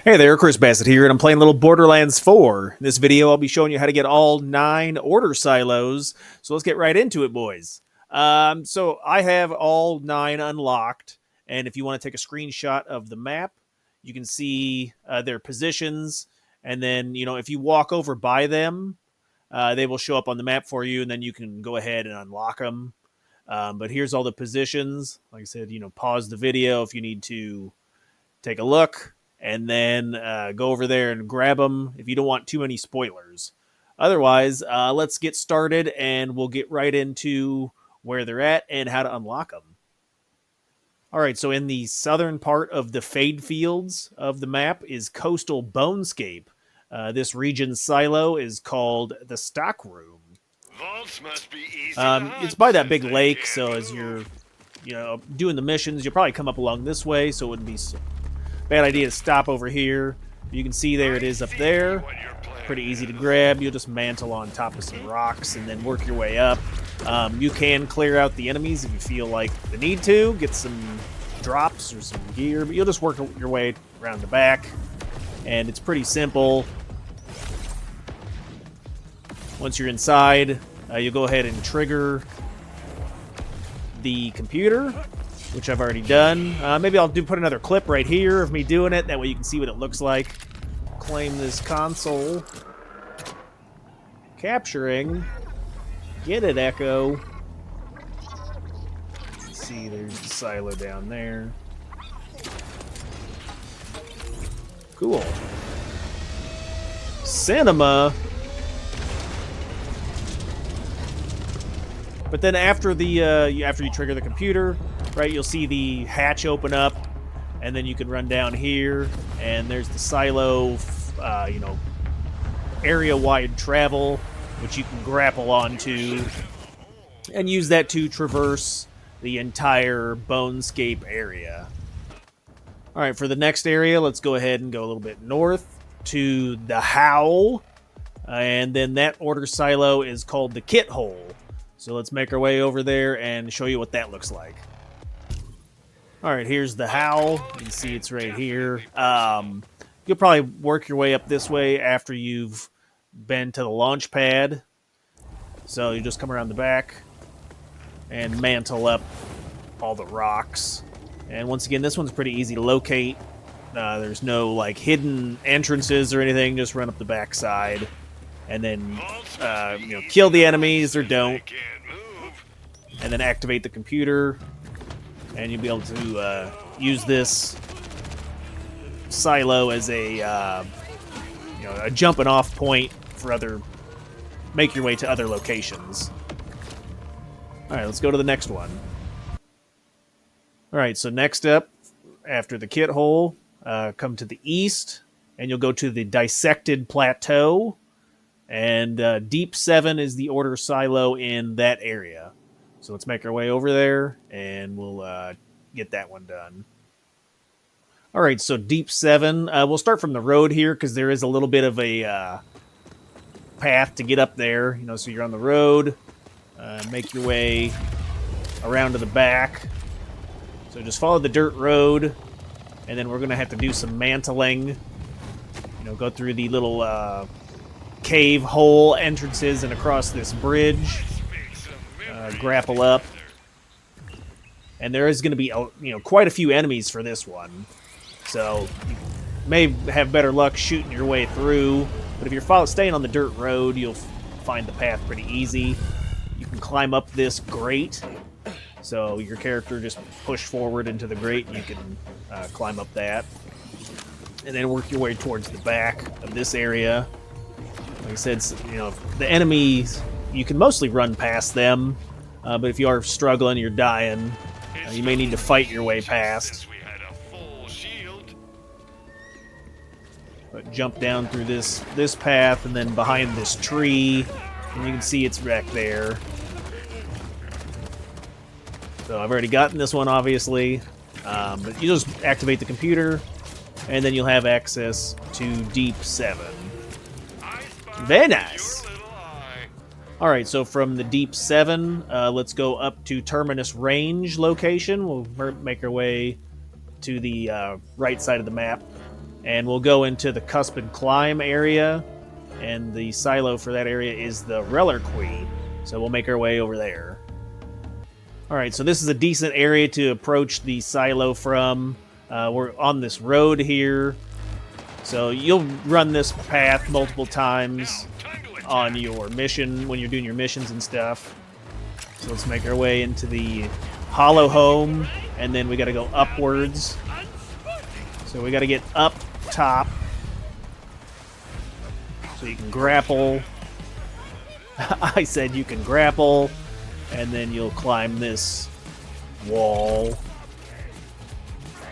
Hey there, Chris Bassett here, and I'm playing a little Borderlands 4. In this video, I'll be showing you how to get all 9 order silos. So let's get right into it, boys. So I have all 9 unlocked, and if you want to take a screenshot of the map, you can see their positions, and then, if you walk over by them, they will show up on the map for you, and then you can go ahead and unlock them. But here's all the positions. Like I said, pause the video if you need to take a look, and then go over there and grab them if you don't want too many spoilers. Otherwise, let's get started, and we'll get right into where they're at and how to unlock them. All right, so in the southern part of the Fadefields of the map is Coastal Bonescape. This region's silo is called the Stock Room. Vaults must be easy It's by that big lake, so as you're doing the missions, you'll probably come up along this way, so it wouldn't be bad idea to stop over here. You can see there it is up there. Pretty easy to grab. You'll just mantle on top of some rocks and then work your way up. You can clear out the enemies if you feel like the need to. Get some drops or some gear, but you'll just work your way around the back. And it's pretty simple. Once you're inside, you'll go ahead and trigger the computer, which I've already done. Maybe I'll put another clip right here of me doing it. That way you can see what it looks like. Claim this console. Capturing. Get it, Echo. Let's see, there's the silo down there. Cool. Cinema. But then after after you trigger the computer, right, you'll see the hatch open up, and then you can run down here, and there's the silo, area-wide travel, which you can grapple onto, and use that to traverse the entire Bonescape area. All right, for the next area, let's go ahead and go a little bit north to the Howl, and then that order silo is called the Kit Hole. So let's make our way over there and show you what that looks like. All right, here's the Howl. You can see it's right here. You'll probably work your way up this way after you've been to the launch pad. So you just come around the back and mantle up all the rocks. And once again, this one's pretty easy to locate. There's no hidden entrances or anything. Just run up the back side and then kill the enemies or don't, and then activate the computer, and you'll be able to use this silo as a jumping off point for make your way to other locations. All right, let's go to the next one. All right, so next up, after the Kit Hole, come to the east, and you'll go to the Dissected Plateau. And Deep 7 is the order silo in that area. So let's make our way over there, and we'll get that one done. All right, so Deep 7. We'll start from the road here, because there is a little bit of a path to get up there. So you're on the road. Make your way around to the back. So just follow the dirt road, and then we're going to have to do some mantling. Go through the little cave hole entrances and across this bridge, grapple up, and there is going to be quite a few enemies for this one, so you may have better luck shooting your way through. But if you're staying on the dirt road, you'll find the path pretty easy. You can climb up this grate, so your character just push forward into the grate and you can climb up that, and then work your way towards the back of this area. Like I said, the enemies, you can mostly run past them, but if you are struggling, you're dying, you may need to fight your way past. But jump down through this path, and then behind this tree, and you can see it's back there. So I've already gotten this one, obviously, but you just activate the computer, and then you'll have access to Deep 7. Very nice. All right, so from the Deep 7, let's go up to Terminus Range location. We'll make our way to the right side of the map. and we'll go into the cuspid climb area, and the silo for that area is the reliquary. So we'll make our way over there. Alright, so this is a decent area to approach the silo from. We're on this road here. So you'll run this path multiple times on your mission when you're doing your missions and stuff. So let's make our way into the hollow home, and then we got to go upwards. So we got to get up top so you can grapple. I said you can grapple, and then you'll climb this wall.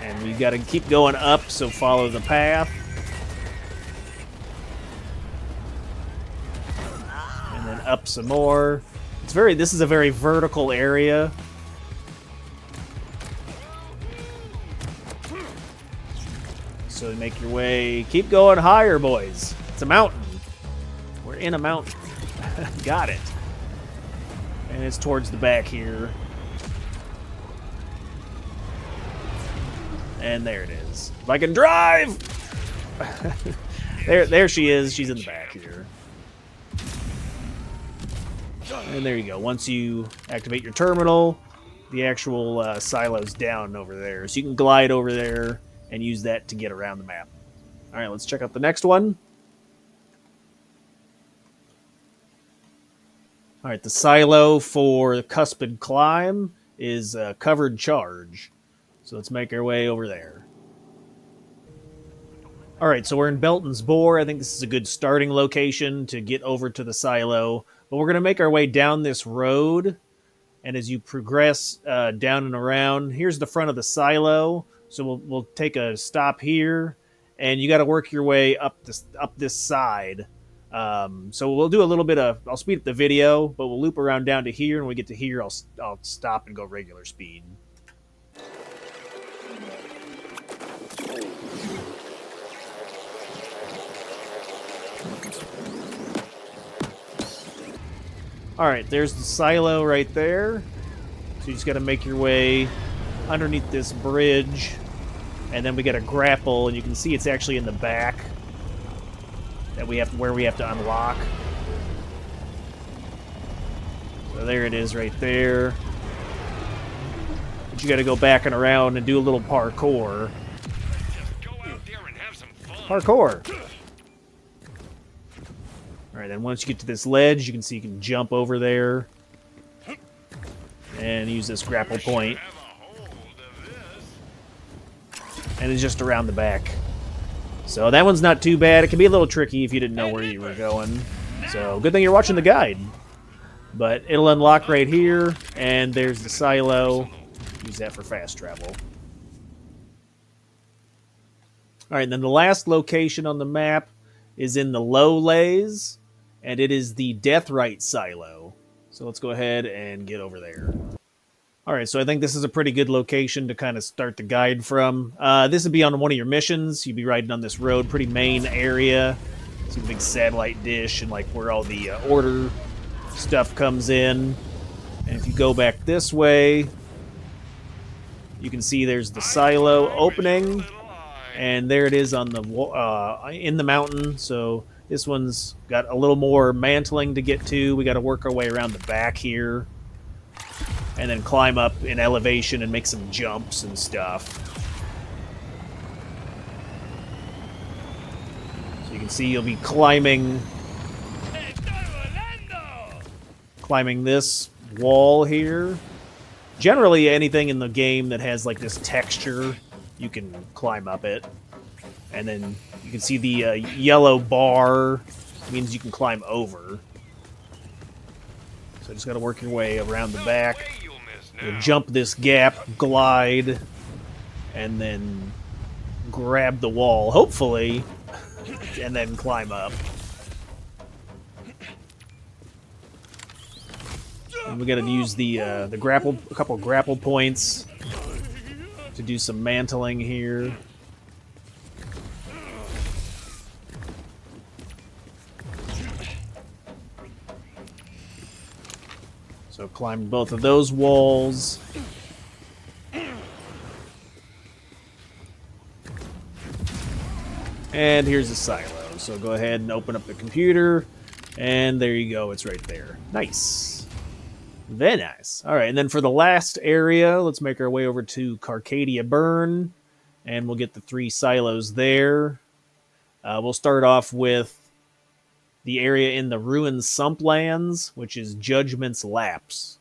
And we got to keep going up, so follow the path. And then up some more. This is a very vertical area. So make your way, keep going higher, boys. It's a mountain. We're in a mountain. Got it. And it's towards the back here. And there it is. If I can drive! there she is. She's in the back here. And there you go. Once you activate your terminal, the actual silo's down over there. So you can glide over there and use that to get around the map. All right, let's check out the next one. All right, the silo for the cuspid climb is covered charge. So let's make our way over there. All right, so we're in Belton's Bore. I think this is a good starting location to get over to the silo. But we're going to make our way down this road. And as you progress down and around, here's the front of the silo. So we'll take a stop here. And you got to work your way up this side. So we'll do a little bit of... I'll speed up the video, but we'll loop around down to here. And when we get to here, I'll stop and go regular speed. Alright, there's the silo right there. So you just got to make your way underneath this bridge. And then we got a grapple, and you can see it's actually in the back that where we have to unlock. So there it is right there. But you got to go back and around and do a little parkour. Just go out there and have some fun. Parkour! Alright, then once you get to this ledge, you can see you can jump over there and use this grapple point. And it's just around the back. So that one's not too bad. It can be a little tricky if you didn't know where you were going. So good thing you're watching the guide. But it'll unlock right here, and there's the silo. Use that for fast travel. Alright, and then the last location on the map is in the low lays. And it is the Deathrite silo. So let's go ahead and get over there. Alright, so I think this is a pretty good location to kind of start the guide from. This would be on one of your missions. You'd be riding on this road, pretty main area. See a big satellite dish and like where all the order stuff comes in. And if you go back this way, you can see there's the silo opening. And there it is on the in the mountain. So this one's got a little more mantling to get to. We got to work our way around the back here. And then climb up in elevation and make some jumps and stuff. So you can see you'll be climbing this wall here. Generally, anything in the game that has like this texture, you can climb up it. And then you can see the yellow bar means you can climb over. So just got to work your way around the back. You'll jump this gap, glide, and then grab the wall, hopefully, and then climb up. And we got to use the grapple, a couple grapple points to do some mantling here. So climb both of those walls. And here's the silo. So go ahead and open up the computer. And there you go. It's right there. Nice. Very nice. All right, and then for the last area, let's make our way over to Carcadia Burn. And we'll get the 3 silos there. We'll start off with the area in the Ruined Sumplands, which is Judgment's Lapse.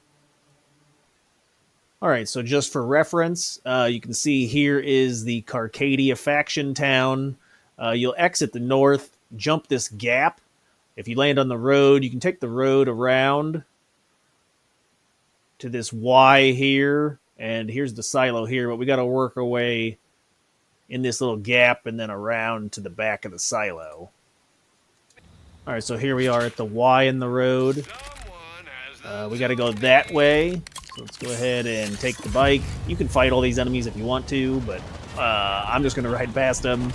All right, so just for reference, you can see here is the Carcadia faction town. You'll exit the north, jump this gap. If you land on the road, you can take the road around to this Y here, and here's the silo here, but we got to work our way in this little gap and then around to the back of the silo. All right, so here we are at the Y in the road. We got to go that way. So let's go ahead and take the bike. You can fight all these enemies if you want to, but I'm just going to ride past them.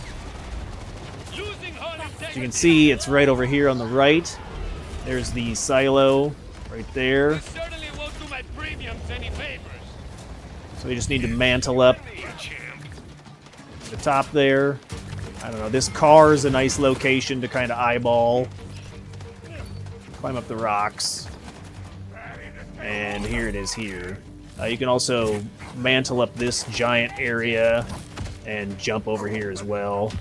As you can see, it's right over here on the right. There's the silo right there. So we just need to mantle up the top there. I don't know, this car is a nice location to kind of eyeball. Climb up the rocks. And here it is here. You can also mantle up this giant area and jump over here as well.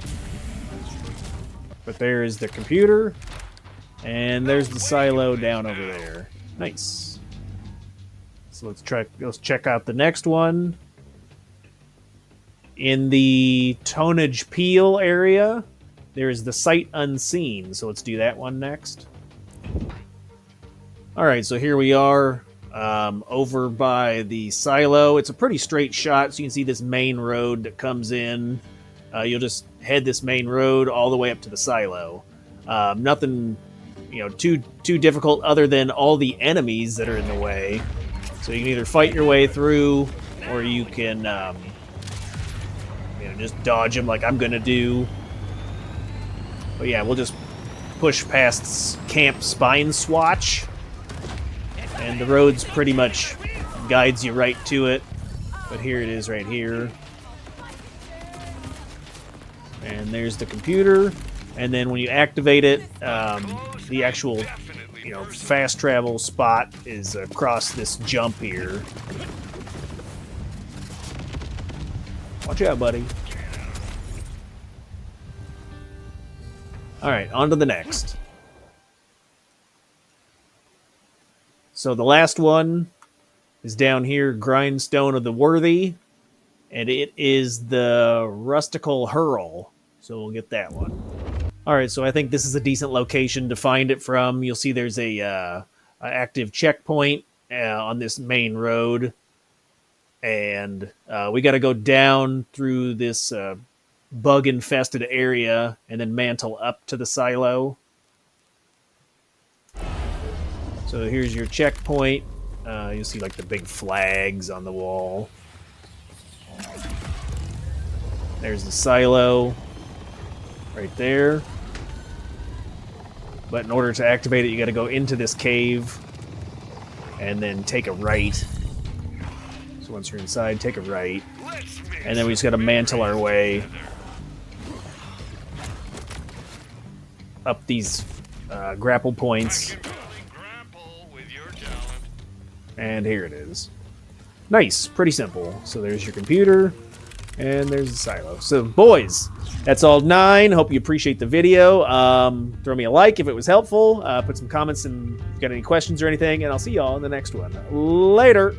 But there is the computer, and there's the silo down over there. Nice. So let's check out the next one. In the Tonnage Peel area, there's the Sight Unseen. So let's do that one next. All right, so here we are over by the silo. It's a pretty straight shot, so you can see this main road that comes in. You'll just head this main road all the way up to the silo. Nothing, too difficult other than all the enemies that are in the way. So you can either fight your way through, or you can just dodge them like I'm gonna do. But yeah, we'll just push past Camp Spine Swatch, and the road's pretty much guides you right to it. But here it is right here. And there's the computer. And then when you activate it, the actual fast travel spot is across this jump here. Watch out, buddy. Alright, on to the next. So the last one is down here, Grindstone of the Worthy. And it is the Rustical Hurl. So we'll get that one. Alright, so I think this is a decent location to find it from. You'll see there's a active checkpoint on this main road. And we got to go down through this bug-infested area and then mantle up to the silo. So here's your checkpoint. You'll see like the big flags on the wall. There's the silo right there. But in order to activate it, you got to go into this cave and then take a right. So once you're inside, take a right. And then we just got to mantle our way up these grapple points. And here it is. Nice, pretty simple. So there's your computer, and there's the silo. So boys, that's all 9. Hope you appreciate the video. Throw me a like if it was helpful. Put some comments and if you got any questions or anything, and I'll see y'all in the next one. Later.